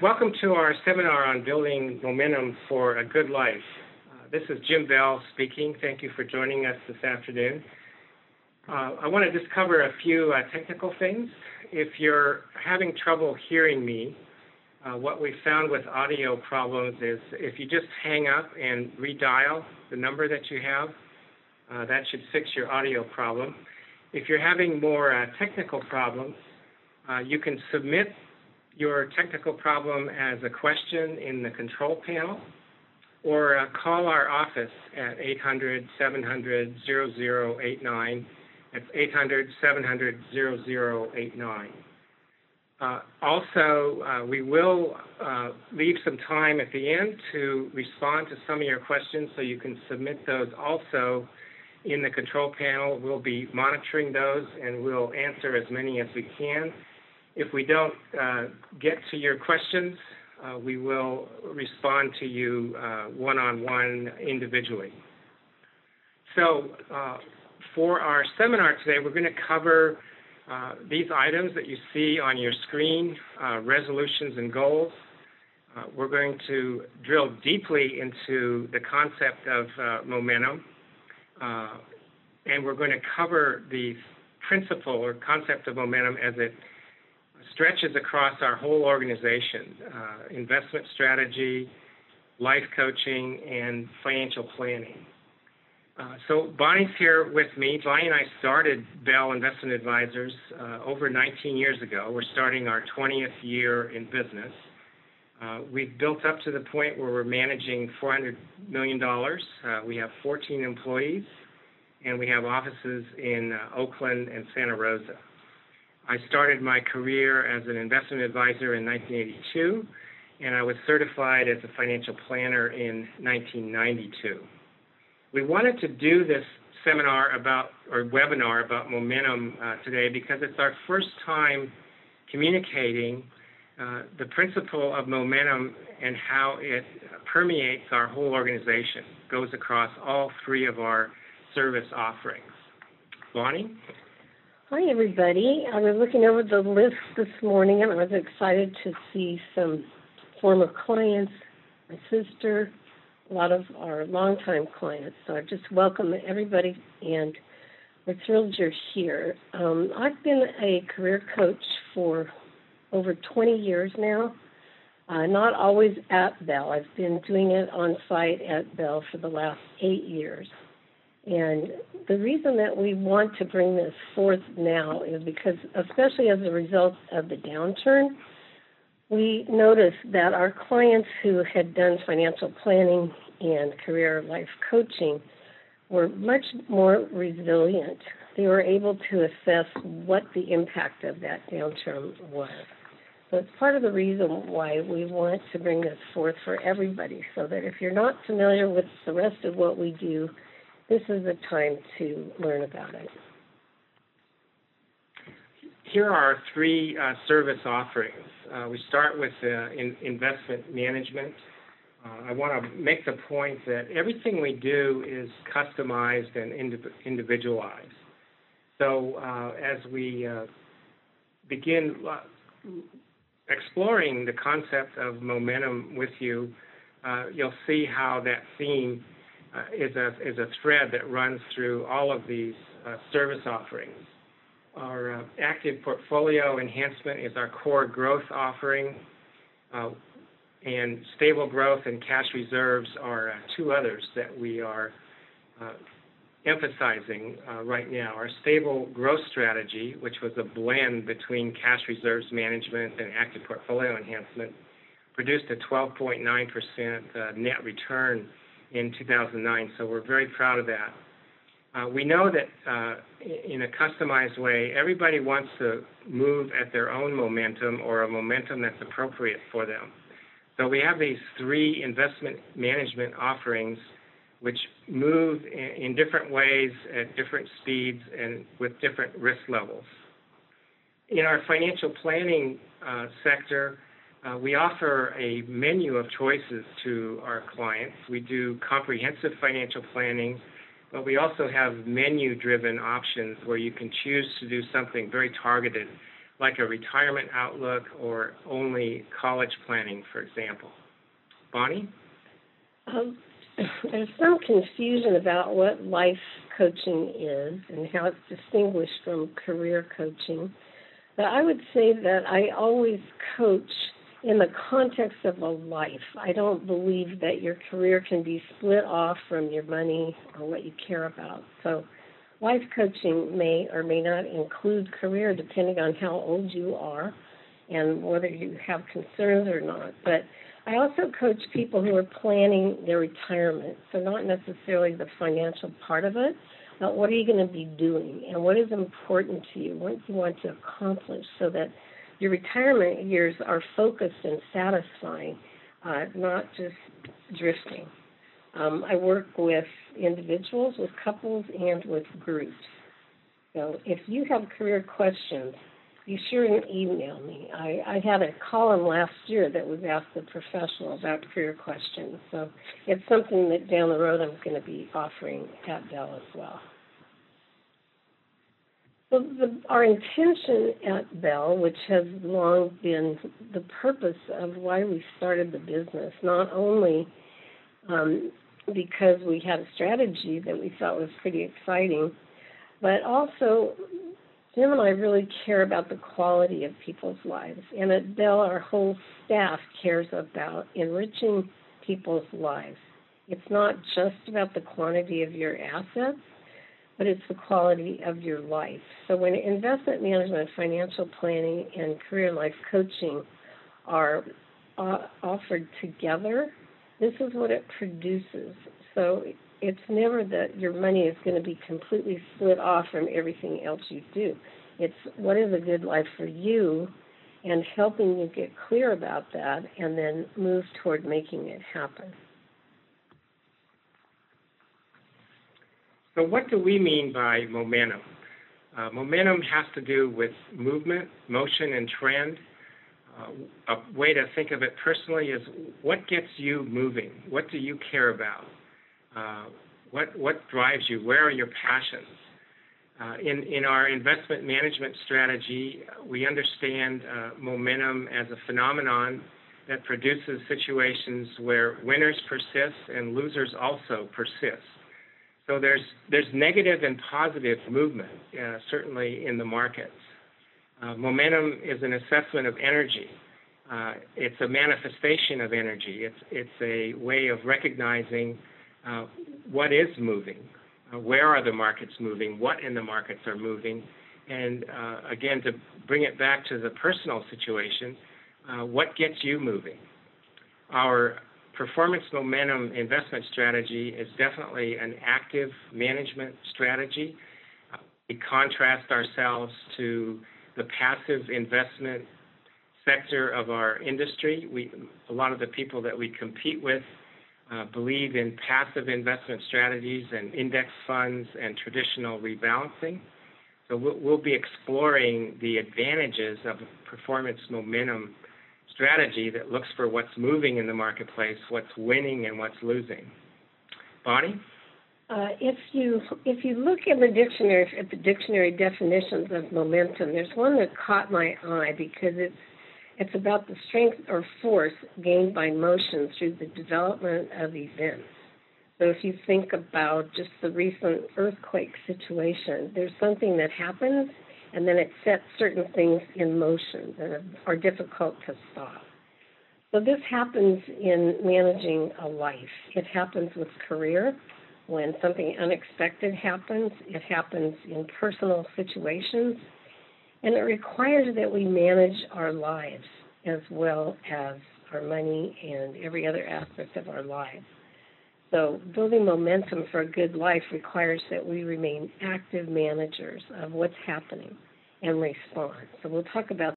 Welcome to our seminar on building momentum for a good life. This is Jim Bell speaking. Thank you for joining us this afternoon. I want to just cover a few technical things. If you're having trouble hearing me, what we found with audio problems is if you just hang up and redial the number that you have, that should fix your audio problem. If you're having more technical problems, you can submit your technical problem as a question in the control panel, or call our office at 800-700-0089. That's 800-700-0089. Also, we will leave some time at the end to respond to some of your questions, so you can submit those also in the control panel. We'll be monitoring those, and we'll answer as many as we can. If we don't get to your questions, we will respond to you one-on-one individually. So for our seminar today, we're going to cover these items that you see on your screen, resolutions and goals. We're going to drill deeply into the concept of momentum, and we're going to cover the principle or concept of momentum as it stretches across our whole organization, investment strategy, life coaching, and financial planning. So Bonnie's here with me. Bonnie and I started Bell Investment Advisors over 19 years ago. We're starting our 20th year in business. We've built up to the point where we're managing $400 million. We have 14 employees, and we have offices in Oakland and Santa Rosa. I started my career as an investment advisor in 1982, and I was certified as a financial planner in 1992. We wanted to do this webinar about momentum today because it's our first time communicating the principle of momentum and how it permeates our whole organization, goes across all three of our service offerings. Bonnie? Hi, everybody. I was looking over the list this morning, and I was excited to see some former clients, my sister, a lot of our longtime clients. So I just welcome everybody, and we're thrilled you're here. I've been a career coach for over 20 years now, not always at Bell. I've been doing it on site at Bell for the last 8 years. And the reason that we want to bring this forth now is because, especially as a result of the downturn, we noticed that our clients who had done financial planning and career life coaching were much more resilient. They were able to assess what the impact of that downturn was. So it's part of the reason why we want to bring this forth for everybody, so that if you're not familiar with the rest of what we do, this is the time to learn about it. Here are our three service offerings. We start with investment management. I want to make the point that everything we do is customized and individualized. So as we begin exploring the concept of momentum with you, you'll see how that theme is a thread that runs through all of these service offerings. Our active portfolio enhancement is our core growth offering, and stable growth and cash reserves are two others that we are emphasizing right now. Our stable growth strategy, which was a blend between cash reserves management and active portfolio enhancement, produced a 12.9% net return in 2009, so we're very proud of that. We know that in a customized way, everybody wants to move at their own momentum or a momentum that's appropriate for them. So we have these three investment management offerings which move in different ways at different speeds and with different risk levels. In our financial planning sector, we offer a menu of choices to our clients. We do comprehensive financial planning, but we also have menu-driven options where you can choose to do something very targeted like a retirement outlook or only college planning, for example? Bonnie? There's some confusion about what life coaching is and how it's distinguished from career coaching. But I would say that I always coach in the context of a life. I don't believe that your career can be split off from your money or what you care about. So life coaching may or may not include career depending on how old you are and whether you have concerns or not. But I also coach people who are planning their retirement, so not necessarily the financial part of it, but what are you going to be doing and what is important to you, what you want to accomplish so that your retirement years are focused and satisfying, not just drifting. I work with individuals, with couples, and with groups. So if you have career questions, be sure and email me. I had a column last year that was asked the professional about career questions. So it's something that down the road I'm going to be offering at Bell as well. So our intention at Bell, which has long been the purpose of why we started the business, not only because we had a strategy that we thought was pretty exciting, but also Jim and I really care about the quality of people's lives. And at Bell, our whole staff cares about enriching people's lives. It's not just about the quantity of your assets, but it's the quality of your life. So when investment management, financial planning, and career life coaching are offered together, this is what it produces. So it's never that your money is going to be completely split off from everything else you do. It's what is a good life for you and helping you get clear about that and then move toward making it happen. So what do we mean by momentum? Momentum has to do with movement, motion, and trend. A way to think of it personally is what gets you moving? What do you care about? What drives you? Where are your passions? In our investment management strategy, we understand momentum as a phenomenon that produces situations where winners persist and losers also persist. So there's negative and positive movement, certainly in the markets. Momentum is an assessment of energy. It's a manifestation of energy. It's a way of recognizing what is moving, where are the markets moving, what in the markets are moving, and again, to bring it back to the personal situation, what gets you moving? Our performance momentum investment strategy is definitely an active management strategy. We contrast ourselves to the passive investment sector of our industry. A lot of the people that we compete with believe in passive investment strategies and index funds and traditional rebalancing. So we'll be exploring the advantages of a performance momentum strategy that looks for what's moving in the marketplace, what's winning and what's losing. Bonnie? If you look in the dictionary at the dictionary definitions of momentum, there's one that caught my eye because it's about the strength or force gained by motion through the development of events. So if you think about just the recent earthquake situation, there's something that happens and then it sets certain things in motion that are difficult to stop. So this happens in managing a life. It happens with career. When something unexpected happens, it happens in personal situations. And it requires that we manage our lives as well as our money and every other aspect of our lives. So building momentum for a good life requires that we remain active managers of what's happening and respond. So we'll talk about